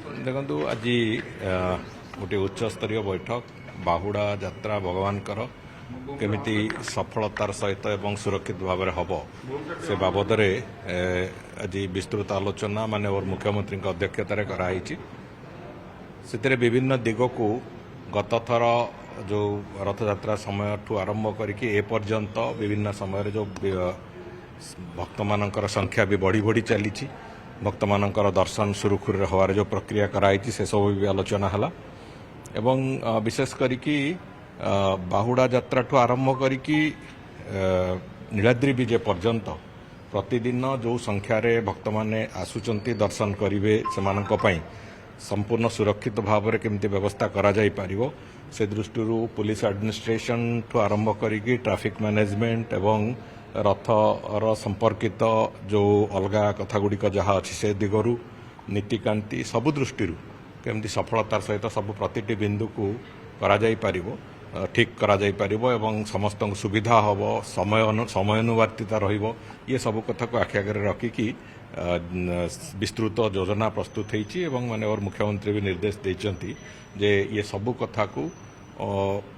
ଦେଖନ୍ତୁ ଆଜି ଗୋଟିଏ ଉଚ୍ଚସ୍ତରୀୟ ବୈଠକ ବାହୁଡ଼ା ଯାତ୍ରା ଭଗବାନଙ୍କର କେମିତି ସଫଳତାର ସହିତ ଏବଂ ସୁରକ୍ଷିତ ଭାବରେ ହେବ ସେ ବାବଦରେ ଆଜି ବିସ୍ତୃତ ଆଲୋଚନା ମାନ୍ୟବର ମୁଖ୍ୟମନ୍ତ୍ରୀଙ୍କ ଅଧ୍ୟକ୍ଷତାରେ କରାଯାଇଛି। ସେଥିରେ ବିଭିନ୍ନ ଦିଗକୁ ଗତଥର ଯେଉଁ ରଥଯାତ୍ରା ସମୟଠୁ ଆରମ୍ଭ କରିକି ଏପର୍ଯ୍ୟନ୍ତ ବିଭିନ୍ନ ସମୟରେ ଯେଉଁ ଭକ୍ତମାନଙ୍କର ସଂଖ୍ୟା ବି ବଢ଼ି ବଢ଼ି ଚାଲିଛି, ଭକ୍ତମାନଙ୍କର ଦର୍ଶନ ସୁରୁଖୁରୁରେ ହେବାର ଯେଉଁ ପ୍ରକ୍ରିୟା କରାଯାଇଛି ସେସବୁ ବି ଆଲୋଚନା ହେଲା ଏବଂ ବିଶେଷ କରିକି ବାହୁଡ଼ା ଯାତ୍ରାଠୁ ଆରମ୍ଭ କରିକି ନୀଳାଦ୍ରି ବିଜେ ପର୍ଯ୍ୟନ୍ତ ପ୍ରତିଦିନ ଯେଉଁ ସଂଖ୍ୟାରେ ଭକ୍ତମାନେ ଆସୁଛନ୍ତି ଦର୍ଶନ କରିବେ ସେମାନଙ୍କ ପାଇଁ ସମ୍ପୂର୍ଣ୍ଣ ସୁରକ୍ଷିତ ଭାବରେ କେମିତି ବ୍ୟବସ୍ଥା କରାଯାଇପାରିବ ସେ ଦୃଷ୍ଟିରୁ ପୁଲିସ ଆଡମିନିଷ୍ଟ୍ରେସନଠୁ ଆରମ୍ଭ କରିକି ଟ୍ରାଫିକ୍ ମ୍ୟାନେଜମେଣ୍ଟ ଏବଂ ରଥର ସମ୍ପର୍କିତ ଯେଉଁ ଅଲଗା କଥାଗୁଡ଼ିକ ଯାହା ଅଛି ସେ ଦିଗରୁ ନୀତିକାନ୍ତି ସବୁ ଦୃଷ୍ଟିରୁ କେମିତି ସଫଳତାର ସହିତ ସବୁ ପ୍ରତିଟି ବିନ୍ଦୁକୁ କରାଯାଇପାରିବ, ଠିକ୍ କରାଯାଇପାରିବ ଏବଂ ସମସ୍ତଙ୍କୁ ସୁବିଧା ହେବ, ସମୟାନୁବର୍ତ୍ତିତା ରହିବ, ଇଏ ସବୁ କଥାକୁ ଆଖି ଆଗରେ ରଖିକି ବିସ୍ତୃତ ଯୋଜନା ପ୍ରସ୍ତୁତ ହୋଇଛି ଏବଂ ମାନ୍ୟବର ମୁଖ୍ୟମନ୍ତ୍ରୀ ବି ନିର୍ଦ୍ଦେଶ ଦେଇଛନ୍ତି ଯେ ଇଏ ସବୁ କଥାକୁ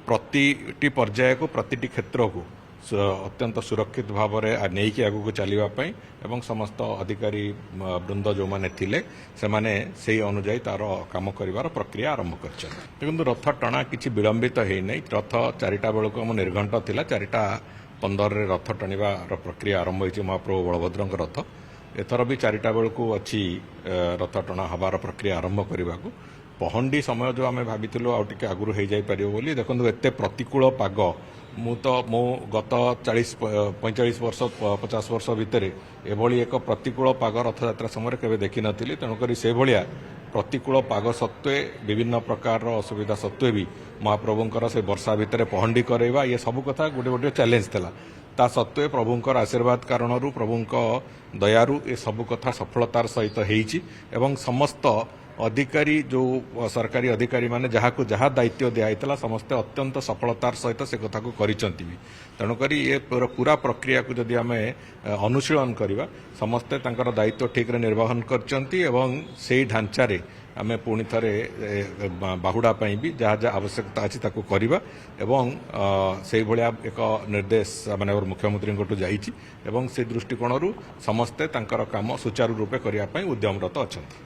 ପ୍ରତିଟି ପର୍ଯ୍ୟାୟକୁ ପ୍ରତିଟି କ୍ଷେତ୍ରକୁ ଅତ୍ୟନ୍ତ ସୁରକ୍ଷିତ ଭାବରେ ନେଇକି ଆଗକୁ ଚାଲିବା ପାଇଁ ଏବଂ ସମସ୍ତ ଅଧିକାରୀ ବୃନ୍ଦ ଯେଉଁମାନେ ଥିଲେ ସେମାନେ ସେହି ଅନୁଯାୟୀ ତାର କାମ କରିବାର ପ୍ରକ୍ରିୟା ଆରମ୍ଭ କରିଛନ୍ତି। ଦେଖନ୍ତୁ ରଥ ଟଣା କିଛି ବିଳମ୍ବିତ ହେଇନାହିଁ। ରଥ 4ଟା ବେଳକୁ ଆମ ନିର୍ଘଣ୍ଟ ଥିଲା, 4ଟା 15ରେ ରଥ ଟଣିବାର ପ୍ରକ୍ରିୟା ଆରମ୍ଭ ହୋଇଛି ମହାପ୍ରଭୁ ବଳଭଦ୍ରଙ୍କ ରଥ। ଏଥର ବି 4ଟା ବେଳକୁ ଅଛି ରଥ ଟଣା ହେବାର ପ୍ରକ୍ରିୟା ଆରମ୍ଭ କରିବାକୁ। ପହଣ୍ଡି ସମୟ ଯେଉଁ ଆମେ ଭାବିଥିଲୁ ଆଉ ଟିକେ ଆଗରୁ ହେଇଯାଇପାରିବ ବୋଲି, ଦେଖନ୍ତୁ ଏତେ ପ୍ରତିକୂଳ ପାଗ ମୁଁ ଗତ 45 ବର୍ଷ 50 ବର୍ଷ ଭିତରେ ଏଭଳି ଏକ ପ୍ରତିକୂଳ ପାଗ ରଥଯାତ୍ରା ସମୟରେ କେବେ ଦେଖିନଥିଲି। ତେଣୁକରି ସେଭଳିଆ ପ୍ରତିକୂଳ ପାଗ ସତ୍ତ୍ୱେ ବିଭିନ୍ନ ପ୍ରକାରର ଅସୁବିଧା ସତ୍ତ୍ୱେ ବି ମହାପ୍ରଭୁଙ୍କର ସେ ବର୍ଷା ଭିତରେ ପହଣ୍ଡି କରାଇବା ଇଏ ସବୁ କଥା ଗୋଟେ ଚ୍ୟାଲେଞ୍ଜ ଥିଲା। ତା ସତ୍ତ୍ୱେ ପ୍ରଭୁଙ୍କର ଆଶୀର୍ବାଦ କାରଣରୁ ପ୍ରଭୁଙ୍କ ଦୟାରୁ ଏ ସବୁ କଥା ସଫଳତାର ସହିତ ହେଇଛି ଏବଂ ସମସ୍ତ ଅଧିକାରୀ ଯେଉଁ ସରକାରୀ ଅଧିକାରୀମାନେ ଯାହାକୁ ଯାହା ଦାୟିତ୍ୱ ଦିଆଯାଇଥିଲା ସମସ୍ତେ ଅତ୍ୟନ୍ତ ସଫଳତାର ସହିତ ସେ କଥାକୁ କରିଛନ୍ତି ବି। ତେଣୁକରି ଏ ପୁରା ପ୍ରକ୍ରିୟାକୁ ଯଦି ଆମେ ଅନୁଶୀଳନ କରିବା ସମସ୍ତେ ତାଙ୍କର ଦାୟିତ୍ୱ ଠିକ୍ରେ ନିର୍ବାହନ କରିଛନ୍ତି ଏବଂ ସେହି ଢାଞ୍ଚାରେ ଆମେ ପୁଣି ଥରେ ବାହୁଡ଼ା ପାଇଁ ବି ଯାହା ଯାହା ଆବଶ୍ୟକତା ଅଛି ତାକୁ କରିବା ଏବଂ ସେଇଭଳିଆ ଏକ ନିର୍ଦ୍ଦେଶ ମାନ୍ୟବର ମୁଖ୍ୟମନ୍ତ୍ରୀଙ୍କଠୁ ଯାଇଛି ଏବଂ ସେ ଦୃଷ୍ଟିକୋଣରୁ ସମସ୍ତେ ତାଙ୍କର କାମ ସୁଚାରୁ ରୂପେ କରିବା ପାଇଁ ଉଦ୍ୟମରତ ଅଛନ୍ତି।